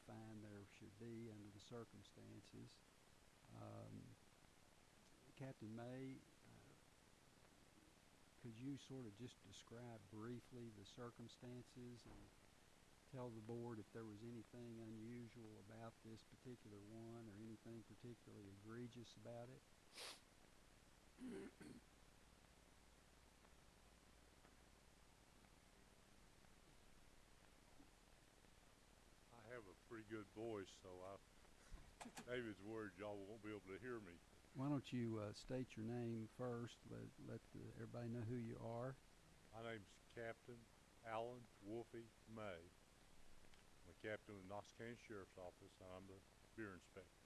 find there should be under the circumstances. Captain May, could you sort of just describe briefly the circumstances and tell the board if there was anything unusual about this particular one or anything particularly egregious about it? I have a pretty good voice, so David's worried y'all won't be able to hear me. Why don't you state your name first, let everybody know who you are. My name's Captain Alan Wolfie May. I'm the captain of the Knox County Sheriff's Office, and I'm the beer inspector.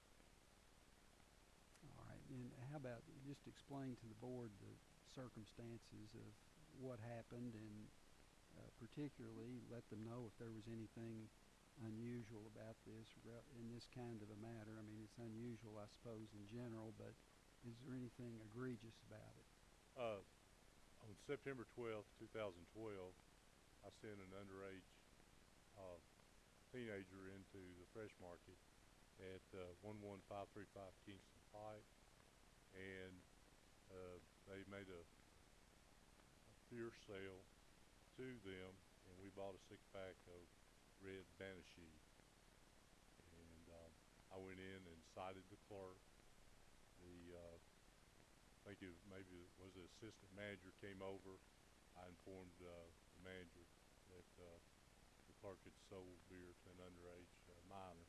All right, and how about just explain to the board the circumstances of what happened, and particularly let them know if there was anything unusual about this in this kind of a matter. I mean, it's unusual, I suppose, in general, but is there anything egregious about it? On September 12th, 2012, I sent an underage teenager into the fresh market at 11535 Kingston Pike, and they made a beer sale to them, and we bought a six-pack of red Banashee. And I went in and cited the clerk. I think maybe it was the assistant manager came over. I informed the manager that the clerk had sold beer to an underage minor,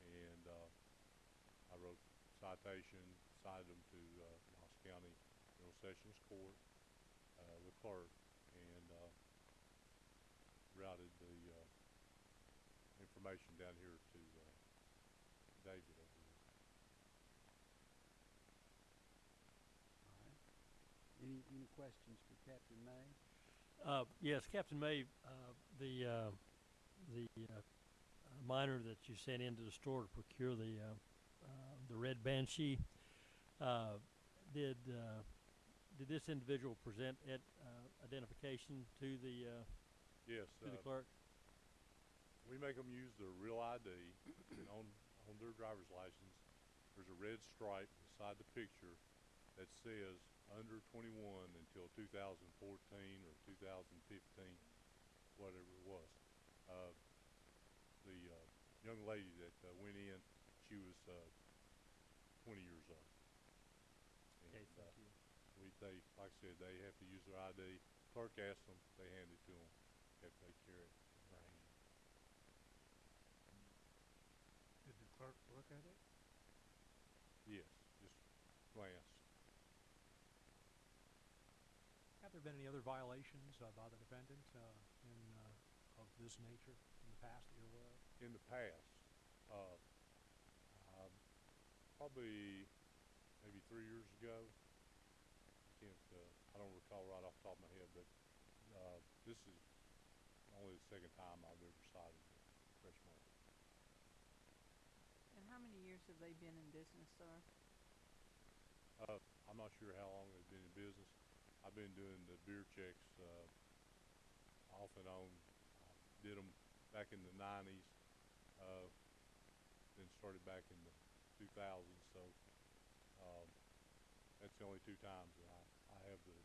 and I wrote citation, cited them to Knox County General Sessions Court, the clerk, and routed the information down here to David over here. All right. Any questions for Captain May? Yes, Captain May, the minor that you sent into the store to procure the red Banshee, did this individual present identification to the Yes, clerk? we make them use their real ID, and on their driver's license, there's a red stripe beside the picture that says under 21 until 2014 or 2015, whatever it was. The young lady that went in, she was 20 years old. And, Okay, thank you. they, like I said, they have to use their ID. Clerk asked them, they hand it to them if they carry it in their hand. Did the clerk look at it? Yes, just glance. Have there been any other violations by the defendant of this nature in the past that you're aware of? In the past, probably maybe 3 years ago. I don't recall right off the top of my head, but this is only the second time I've ever cited the fresh market. And how many years have they been in business, sir? I'm not sure how long they've been in business. I've been doing the beer checks off and on. Did them back in the 90s, then started back in the 2000s. So that's the only two times that I have the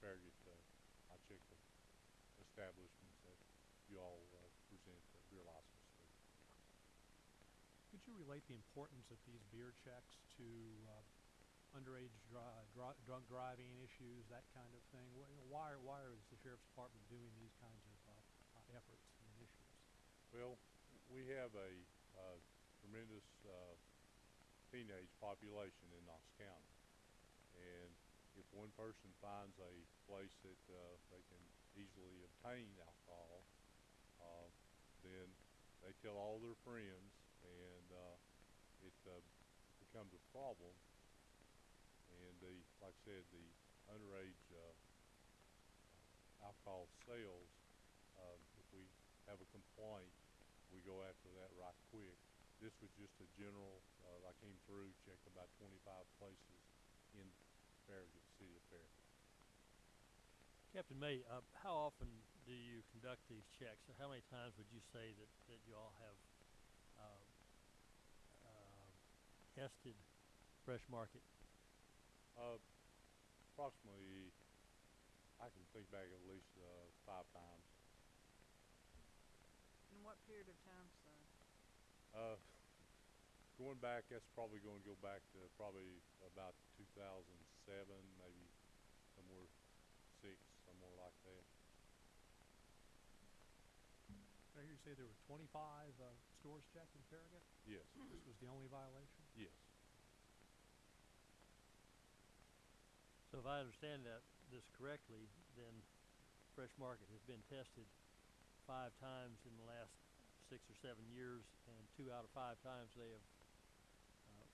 Farragut. I check the establishments that you all present beer license to. Could you relate the importance of these beer checks to underage drunk driving issues, that kind of thing? Why is the Sheriff's Department doing these kinds of efforts and initiatives? Well, we have a tremendous teenage population in Knox County, and if one person finds a place that they can easily obtain alcohol, then they tell all their friends, and it becomes a problem. And like I said, the underage alcohol sales, if we have a complaint, we go after that right quick. This was just a general, I came through, checked about 25 places in Farragut, city of Farragut. Captain May, how often do you conduct these checks? Or how many times would you say that you all have uh, tested Fresh Market? Approximately, I can think back at least 5 times. In what period of time, sir? Uh, Going back, that's probably going to go back to probably about 2007, maybe somewhere 6, somewhere like that. Did I hear you say there were 25 stores checked in Farragut? Yes, This was the only violation? yes, So if I understand this correctly, then Fresh Market has been tested 5 times in the last 6 or 7 years, and 2 out of 5 times they have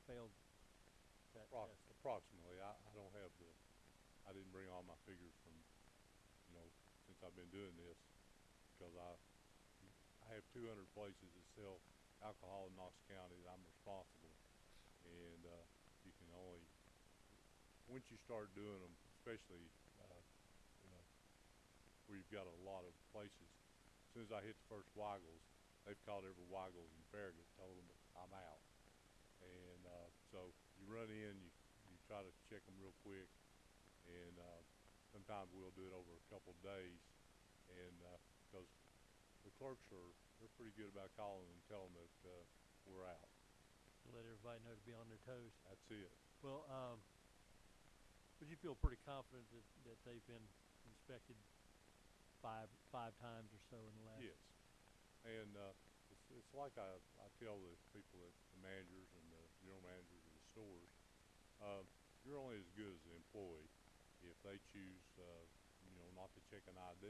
failed that test. Approximately. I don't have I didn't bring all my figures from, since I've been doing this, because I have 200 places that sell alcohol in Knox County that I'm responsible, and you can only, once you start doing them, especially, you know, where you've got a lot of places, as soon as I hit the first Waggles, they've called every Waggles in Farragut, told them I'm out. And so you run in, you try to check them real quick, and sometimes we'll do it over a couple of days, and because the clerks they're pretty good about calling and telling that we're out. Let everybody know to be on their toes. That's it. Well, would you feel pretty confident that they've been inspected five times or so in the last? Yes, and it's like I tell the people, the managers and the general managers of the stores, you're only as good as the employee. If they choose, not to check an ID,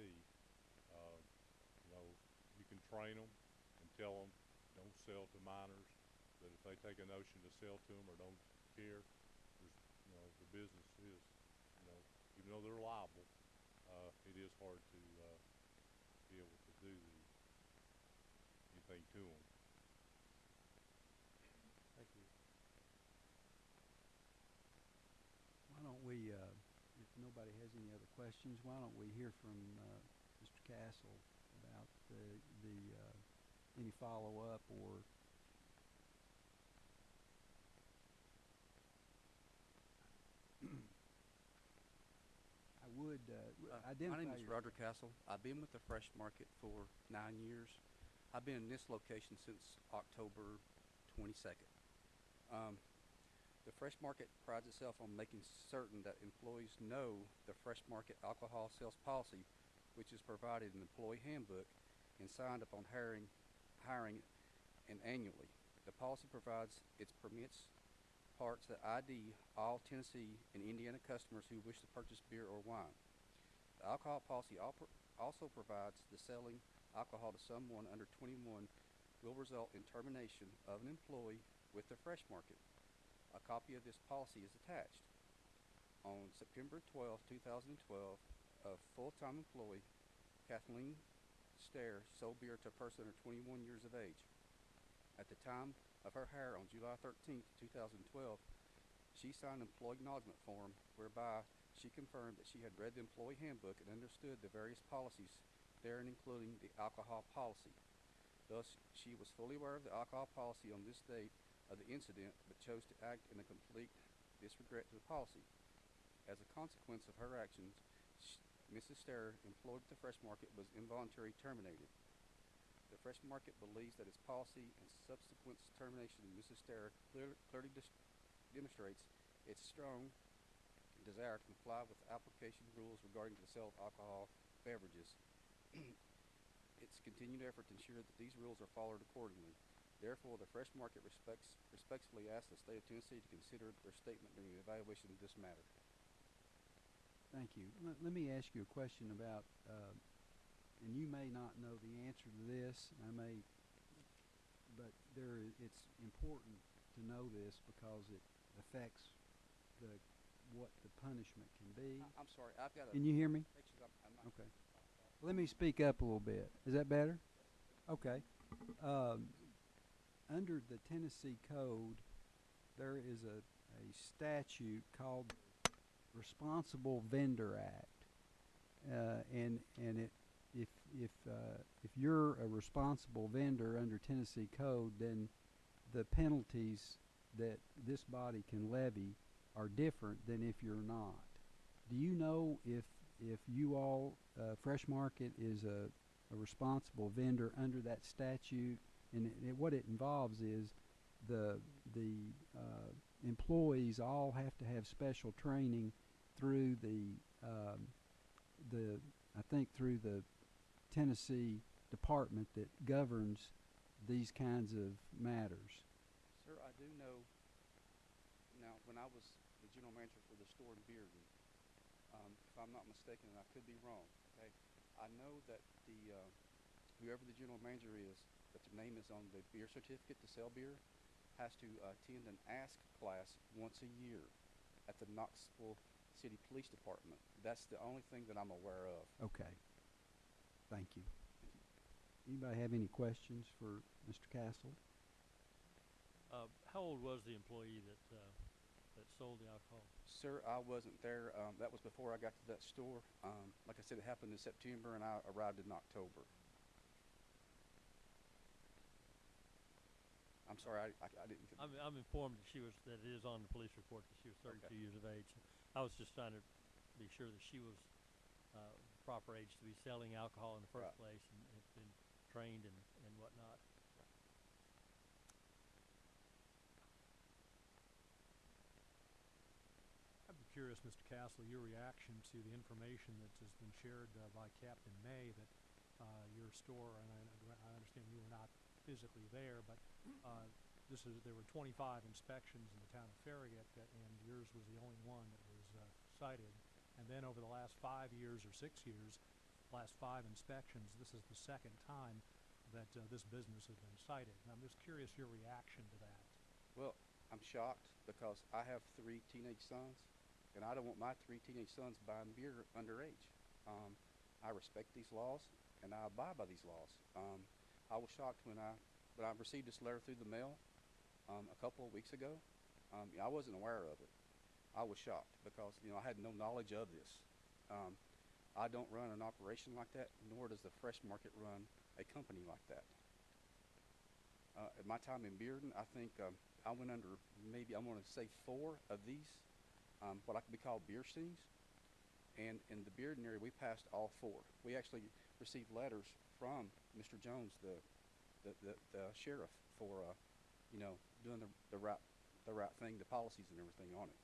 you can train them and tell them don't sell to minors. But if they take a notion to sell to them or don't care, the business is, even though they're liable, it is hard to be able to do anything to them. Thank you. Why don't we, if nobody has any other questions, why don't we hear from Mr. Castle about any follow-up or I would identify My name is your- Roger Castle. I've been with the Fresh Market for 9 years. I've been in this location since October 22nd. The Fresh Market prides itself on making certain that employees know the Fresh Market alcohol sales policy, which is provided in the employee handbook and signed upon hiring and annually. The policy provides its permits parts that ID all Tennessee and Indiana customers who wish to purchase beer or wine. The alcohol policy also provides the selling alcohol to someone under 21 will result in termination of an employee with the Fresh Market. A copy of this policy is attached. On September 12, 2012, a full-time employee, Kathleen Stair, sold beer to a person under 21 years of age. At the time of her hire on July 13, 2012, she signed an employee acknowledgement form whereby she confirmed that she had read the employee handbook and understood the various policies therein, including the alcohol policy. Thus, she was fully aware of the alcohol policy on this date of the incident, but chose to act in a complete disregard to the policy. As a consequence of her actions, Mrs. Stair, employed at the Fresh Market, was involuntarily terminated. The Fresh Market believes that its policy and subsequent termination of Mrs. Stair clearly demonstrates its strong desire to comply with application rules regarding the sale of alcohol beverages. Its continued effort to ensure that these rules are followed accordingly. Therefore, the Fresh Market respectfully asks the state of Tennessee to consider their statement during the evaluation of this matter. Thank you. Let me ask you a question about, and you may not know the answer to this, but it's important to know this because it affects what the punishment can be. I'm sorry, I've got a... Can you hear me? Actually, I'm not... Okay. Let me speak up a little bit. Is that better? Okay. Under the Tennessee Code, there is a statute called Responsible Vendor Act, and if if you're a responsible vendor under Tennessee code, then the penalties that this body can levy are different than if you're not. Do you know if you all, Fresh Market is a responsible vendor under that statute, and what it involves is the employees all have to have special training through I think through the Tennessee department that governs these kinds of matters. Sir, I do know. Now, when I was the general manager for the store in Bearden, if I'm not mistaken, and I could be wrong, okay, I know that whoever the general manager is, that their name is on the beer certificate to sell beer, has to attend an ASK class once a year at the Knoxville City Police Department. That's the only thing that I'm aware of. Okay. Thank you. Anybody have any questions for Mr. Castle? How old was the employee that sold the alcohol? Sir, I wasn't there. That was before I got to that store. Like I said, it happened in September, and I arrived in October. I'm sorry, I didn't. I'm informed that it is on the police report that she was 32 Okay. years of age. I was just trying to be sure that she was proper age to be selling alcohol in the first Right. place and had been trained and whatnot. I'd be curious, Mr. Castle, your reaction to the information that has been shared by Captain May that your store, and I understand you were not physically there, but there were 25 inspections in the town of Farragut, and yours was the only one that was cited. And then over the last 5 years or 6 years, last 5 inspections, this is the second time that this business has been cited. And I'm just curious your reaction to that. Well, I'm shocked because I have 3 teenage sons, and I don't want my 3 teenage sons buying beer underage. I respect these laws, and I abide by these laws. I was shocked when I received this letter through the mail a couple of weeks ago. I wasn't aware of it. I was shocked because I had no knowledge of this. I don't run an operation like that, nor does the Fresh Market run a company like that. At my time in Bearden, I think I went under maybe I'm going to say 4 of these, what I could be called beer stings. And in the Bearden area, we passed all 4. We actually received letters from Mr. Jones, the sheriff, for doing the right thing, the policies and everything on it.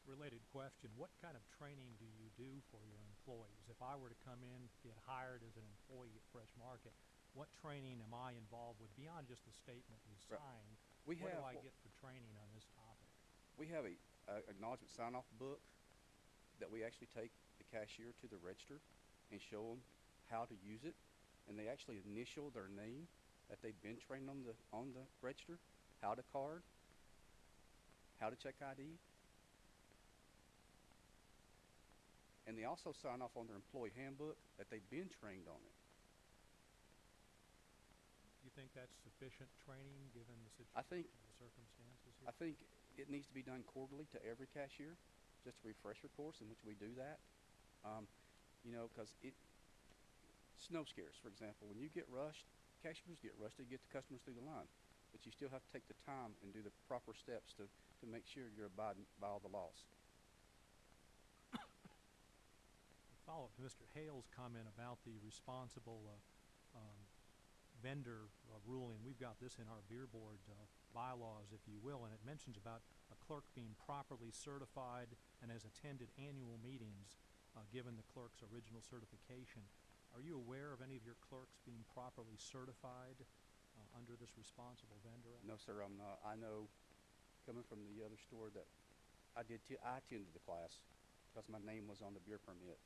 Related question, what kind of training do you do for your employees? If I were to come in, get hired as an employee at Fresh Market, what training am I involved with beyond just the statement you signed? What do I get for training on this topic? We have a acknowledgement sign-off book that we actually take the cashier to the register and show them how to use it, and they actually initial their name that they've been trained on the register, how to card, how to check ID. And they also sign off on their employee handbook that they've been trained on it. Do you think that's sufficient training given the situation, I think the circumstances here? I think it needs to be done quarterly to every cashier, just a refresher course in which we do that. Because snow scares, for example, when you get rushed, cashiers get rushed to get the customers through the line. But you still have to take the time and do the proper steps to make sure you're abiding by all the laws. Follow up to Mr. Hale's comment about the responsible vendor ruling. We've got this in our beer board bylaws, if you will, and it mentions about a clerk being properly certified and has attended annual meetings given the clerk's original certification. Are you aware of any of your clerks being properly certified under this responsible vendor act? No, sir, I'm not. I know, coming from the other store, that I attended the class because my name was on the beer permit,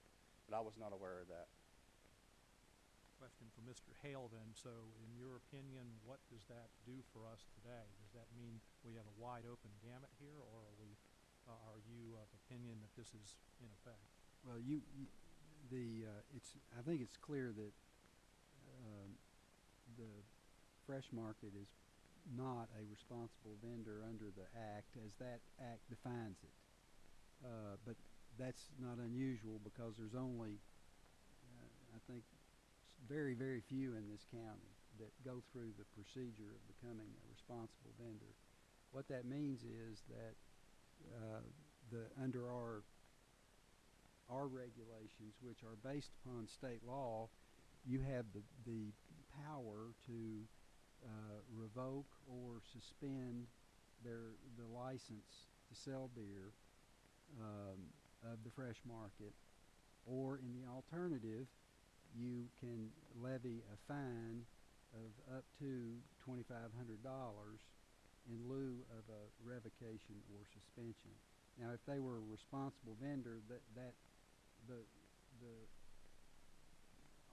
but I was not aware of that. Question for Mr. Hale then. So in your opinion, what does that do for us today? Does that mean we have a wide open gamut here, or are you of opinion that this is in effect? Well, I think it's clear that the Fresh Market is not a responsible vendor under the Act as that Act defines it. But that's not unusual because there's only I think very, very few in this county that go through the procedure of becoming a responsible vendor. What that means is that under our regulations, which are based upon state law, you have the power to revoke or suspend the license to sell beer of the fresh market, or in the alternative, you can levy a fine of up to $2,500 in lieu of a revocation or suspension. Now, if they were a responsible vendor, the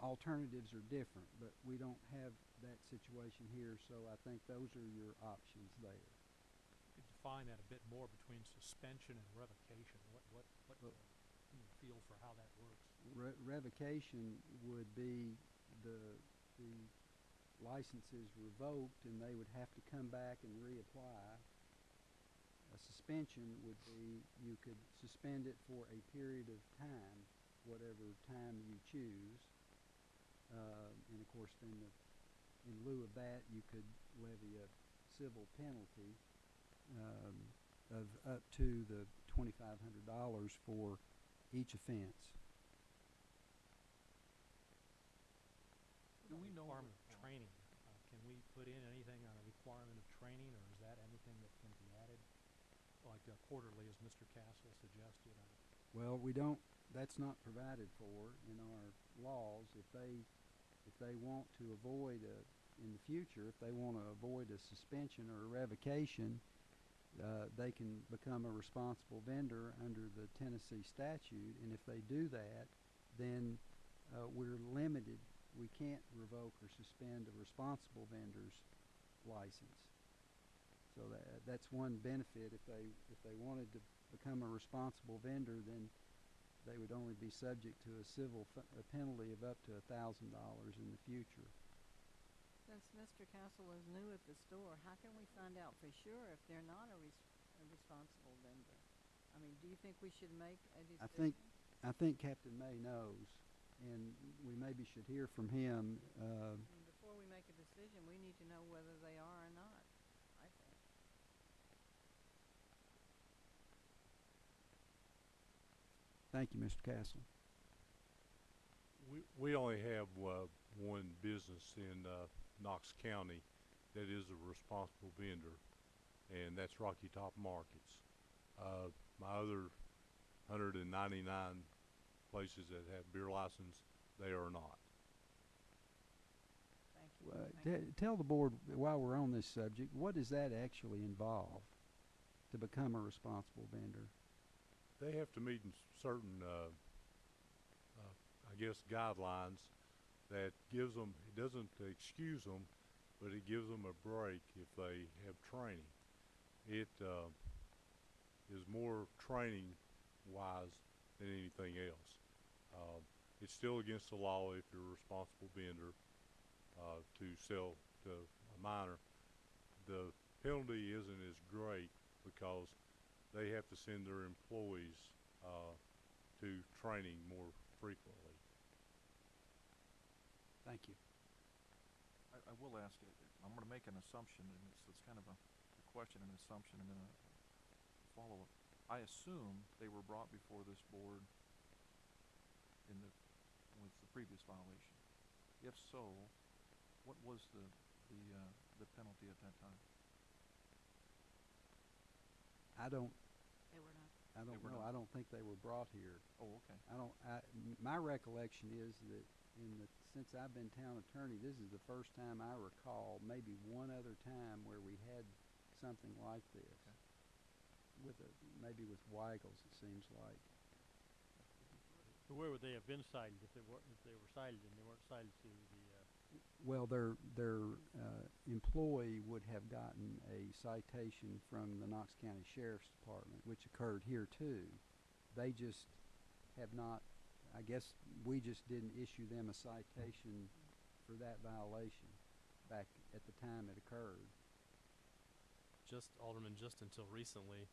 alternatives are different, but we don't have that situation here, so I think those are your options there. You could define that a bit more between suspension and revocation. What can you feel for how that works? Revocation would be the license is revoked and they would have to come back and reapply. A suspension would be you could suspend it for a period of time, whatever time you choose, and of course then in lieu of that you could levy a civil penalty of up to the $2,500 for each offense. Do we know requirement of training? Can we put in anything on a requirement of training, or is that anything that can be added, like quarterly, as Mr. Castle suggested? Well, we don't. That's not provided for in our laws. If they want to avoid in the future, if they want to avoid a suspension or a revocation, they can become a responsible vendor under the Tennessee statute, and if they do that, then we're limited. We can't revoke or suspend a responsible vendor's license. So that's one benefit. If they wanted to become a responsible vendor, then they would only be subject to a civil penalty of up to $1,000 in the future. Since Mr. Castle is new at the store, how can we find out for sure if they're not a responsible vendor? I mean, do you think we should make a decision? I think Captain May knows, and we maybe should hear from him. I mean, before we make a decision, we need to know whether they are or not, I think. Thank you, Mr. Castle. We only have one business in Knox County that is a responsible vendor, and that's Rocky Top Markets. My other 199 places that have beer license, they are not. Thank you. Tell the board, while we're on this subject, what does that actually involve to become a responsible vendor? They have to meet certain, I guess, guidelines that gives them, it doesn't excuse them, but it gives them a break if they have training. It is more training wise than anything else. It's still against the law if you're a responsible vendor to sell to a minor. The penalty isn't as great because they have to send their employees to training more frequently. Thank you. I will ask, I'm going to make an assumption, and it's kind of a question, an assumption, and then a follow-up. I assume they were brought before this board with the previous violation. If so, what was the penalty at that time? I don't They were not. know. I don't think they were brought here. Oh, okay. My recollection is that since I've been town attorney, this is the first time I recall, maybe one other time where we had something like this. Okay. Maybe with Weigels, it seems like. So where would they have been cited if they were cited and they weren't cited to the? Well, their employee would have gotten a citation from the Knox County Sheriff's Department, which occurred here too. They just have not. I guess we just didn't issue them a citation for that violation back at the time it occurred. Alderman, just until recently,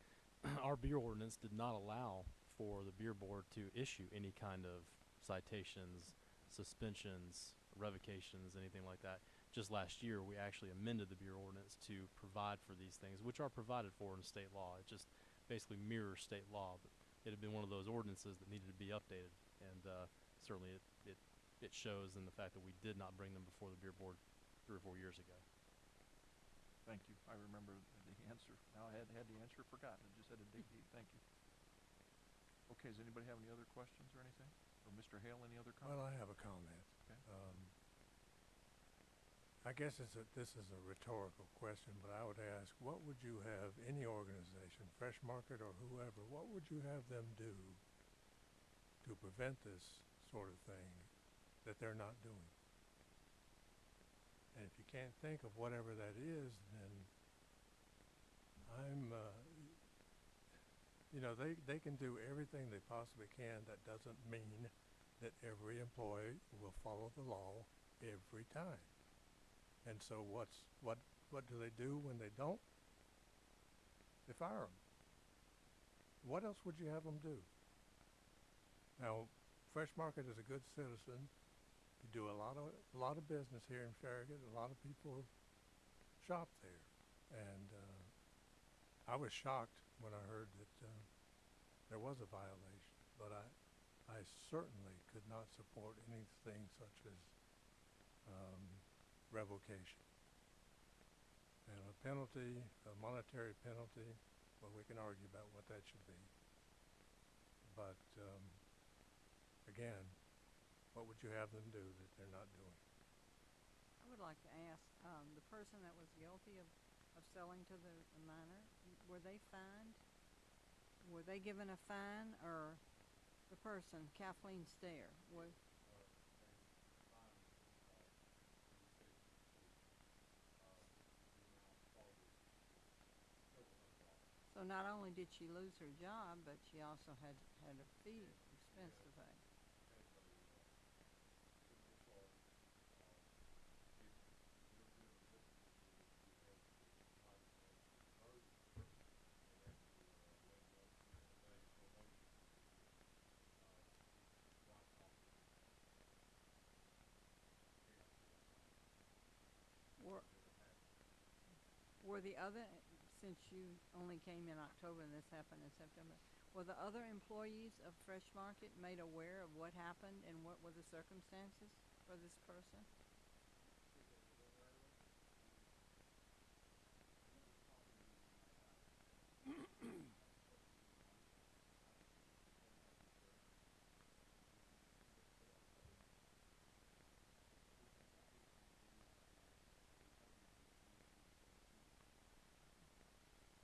our beer ordinance did not allow for the beer board to issue any kind of citations, suspensions, revocations, anything like that. Just last year, we actually amended the beer ordinance to provide for these things, which are provided for in state law. It just basically mirrors state law, but it had been one of those ordinances that needed to be updated, and certainly it shows in the fact that we did not bring them before the beer board 3 or 4 years ago. Thank you. I remember the answer. Now I had the answer forgotten. I just had to dig deep. Thank you. Okay, does anybody have any other questions or anything? Or Mr. Hale, any other comments? Well, I have a comment. Okay. I guess this is a rhetorical question, but I would ask, what would you have any organization, Fresh Market or whoever, what would you have them do to prevent this sort of thing that they're not doing? And if you can't think of whatever that is, then they can do everything they possibly can. That doesn't mean that every employee will follow the law every time. And so what do they do when they don't? They fire them. What else would you have them do? Now, Fresh Market is a good citizen. You do a lot of business here in Farragut. A lot of people shop there, and I was shocked when I heard that there was a violation. But I certainly could not support anything such as revocation. And a penalty, a monetary penalty, well, we can argue about what that should be. But again, what would you have them do that they're not doing? I would like to ask, the person that was guilty of selling to the minor, were they fined? Were they given a fine, or the person, Kathleen Stair, was? So not only did she lose her job, but she also had a fee expense to pay. Were the other, since you only came in October and this happened in September, were the other employees of Fresh Market made aware of what happened and what were the circumstances for this person?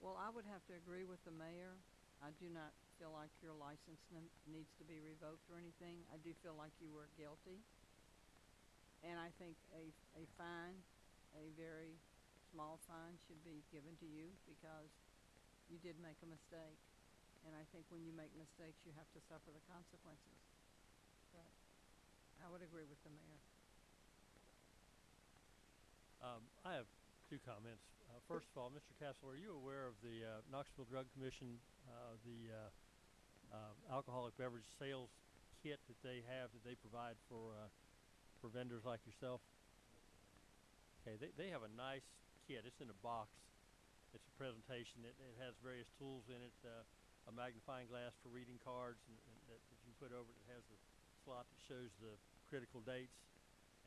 Well, I would have to agree with the mayor. I do not feel like your license needs to be revoked or anything. I do feel like you were guilty. And I think a fine, a very small fine, should be given to you because you did make a mistake. And I think when you make mistakes, you have to suffer the consequences. But I would agree with the mayor. I have 2 comments. First of all, Mr. Castle, are you aware of the Knoxville Drug Commission, the alcoholic beverage sales kit that they provide for vendors like yourself? Okay, they have a nice kit. It's in a box. It's a presentation. It has various tools in it, a magnifying glass for reading cards that you can put over it. It has a slot that shows the critical dates.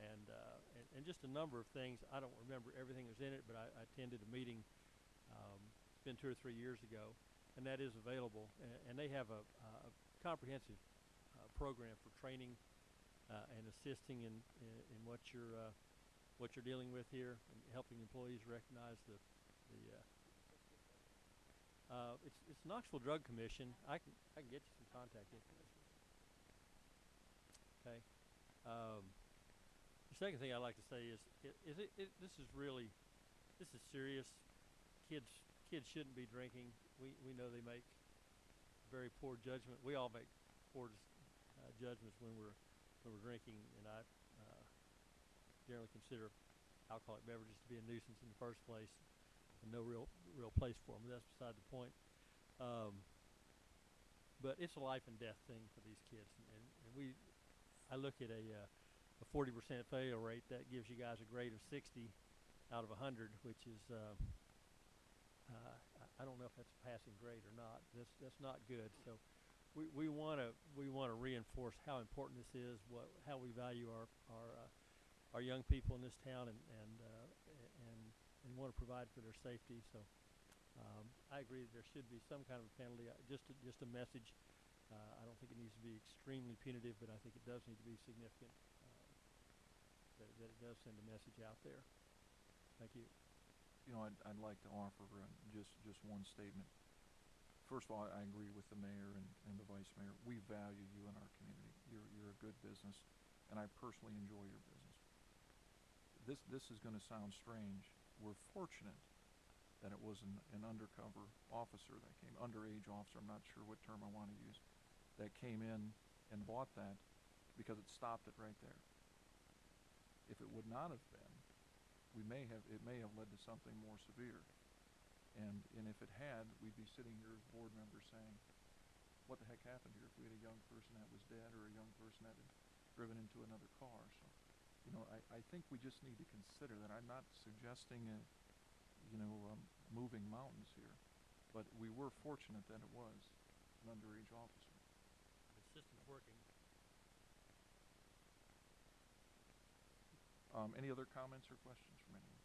And just a number of things. I don't remember everything that was in it, but I attended a meeting, it's been 2 or 3 years ago, and that is available. And they have a comprehensive program for training and assisting in what you're dealing with here, and helping employees recognize it's Knoxville Drug Commission. I can get you some contact information. Okay. The second thing I'd like to say is this is serious. Kids shouldn't be drinking. We know they make very poor judgment. We all make poor judgments when we're drinking, and I generally consider alcoholic beverages to be a nuisance in the first place, and no real place for them. But that's beside the point. But it's a life and death thing for these kids, and I look at a a 40% failure rate, that gives you guys a grade of 60 out of 100, which is I don't know if that's a passing grade or not. That's not good. So we want to reinforce how important this is, how we value our young people in this town, and want to provide for their safety. So I agree that there should be some kind of a penalty. Just a message. I don't think it needs to be extremely punitive, but I think it does need to be significant. That it does send a message out there. Thank you. You know, I'd like to offer just one statement. First of all, I agree with the mayor and the vice mayor. We value you in our community. You're a good business, and I personally enjoy your business. This is going to sound strange. We're fortunate that it was an undercover officer that came, underage officer, I'm not sure what term I want to use, that came in and bought that because it stopped it right there. If it would not have been, it may have led to something more severe. And if it had, we'd be sitting here as board members saying, what the heck happened here if we had a young person that was dead or a young person that had driven into another car? So, you know, I think we just need to consider that. I'm not suggesting, moving mountains here, but we were fortunate that it was an underage officer. The system's working. Any other comments or questions from anyone?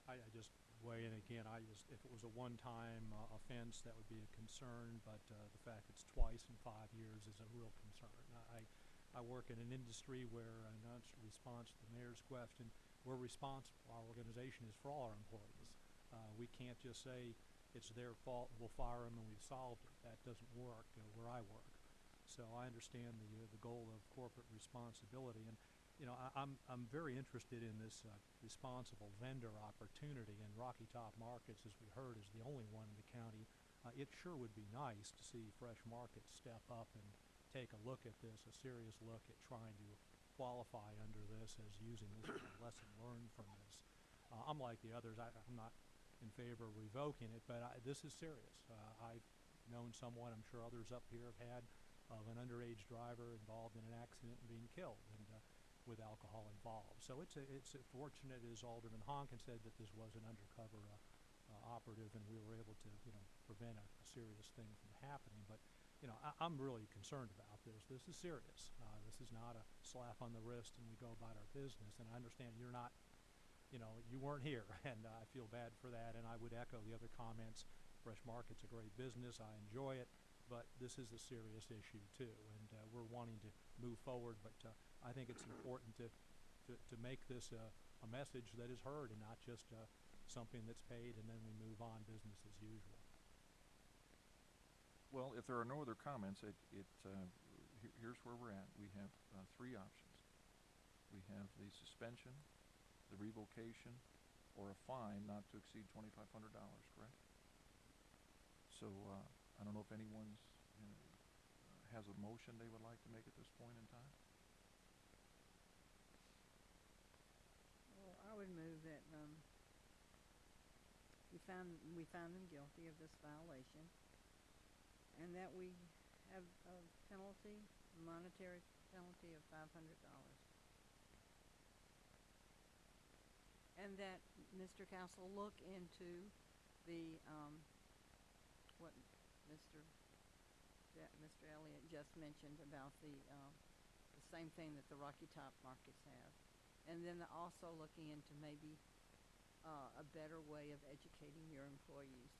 I just weigh in again. If it was a one-time offense, that would be a concern, but the fact it's twice in 5 years is a real concern. I work in an industry where, in response to the mayor's question, we're responsible. Our organization is for all our employees. We can't just say it's their fault, we'll fire them, and we've solved it. That doesn't work where I work. So I understand the goal of corporate responsibility, and I'm very interested in this responsible vendor opportunity, and Rocky Top Markets, as we heard, is the only one in the county. It sure would be nice to see Fresh Market step up and take a look at this, a serious look at trying to qualify under this as using this as a lesson learned from this. I'm like the others. I'm not in favor of revoking it, but this is serious. I've known someone, I'm sure others up here have had, of an underage driver involved in an accident and being killed, and with alcohol involved. So it's fortunate, as Alderman Honkin said, that this was an undercover operative, and we were able to prevent a serious thing from happening. But I'm really concerned about this. This is serious. This is not a slap on the wrist and we go about our business. And I understand you're not, you weren't here, and I feel bad for that. And I would echo the other comments. Fresh Market's a great business. I enjoy it. But this is a serious issue too, and we're wanting to move forward. But I think it's important to make this a message that is heard, and not just something that's paid and then we move on, business as usual. Well, if there are no other comments, here's where we're at. We have 3 options. We have the suspension, the revocation, or a fine not to exceed $2,500, correct? So I don't know if anyone has a motion they would like to make at this point in time. Well, I would move that we found them guilty of this violation, and that we have a penalty, monetary penalty of $500, and that Mr. Castle look into the what Mr. Elliott just mentioned about the same thing that the Rocky Top Markets have, and then also looking into maybe a better way of educating your employees.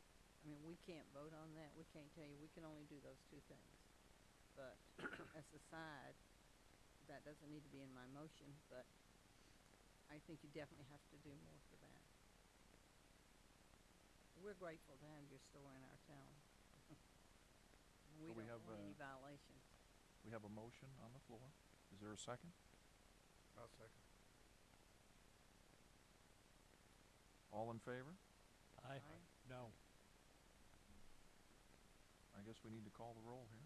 I mean, we can't vote on that. We can't tell you. We can only do those 2 things. But as a side, that doesn't need to be in my motion, but I think you definitely have to do more for that. We're grateful to have your store in our town. We don't want any violations. We have a motion on the floor. Is there a second? I'll second. All in favor? Aye. No. I guess we need to call the roll here.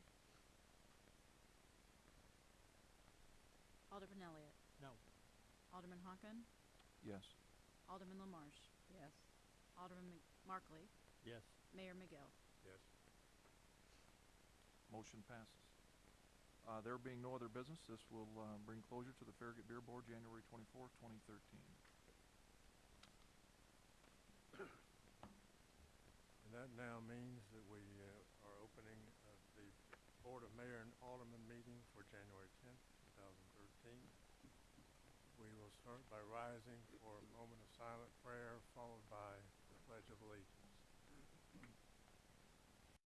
Alderman Elliott. No. Alderman Honkin. Yes. Alderman LaMarche. Yes. Alderman Markley. Yes. Mayor McGill. Yes. Motion passes. There being no other business, this will bring closure to the Farragut Beer Board, January 24th, 2013. And that now means that we are opening the Board of Mayor and Alderman meeting for January 10th, 2013. We will start by rising for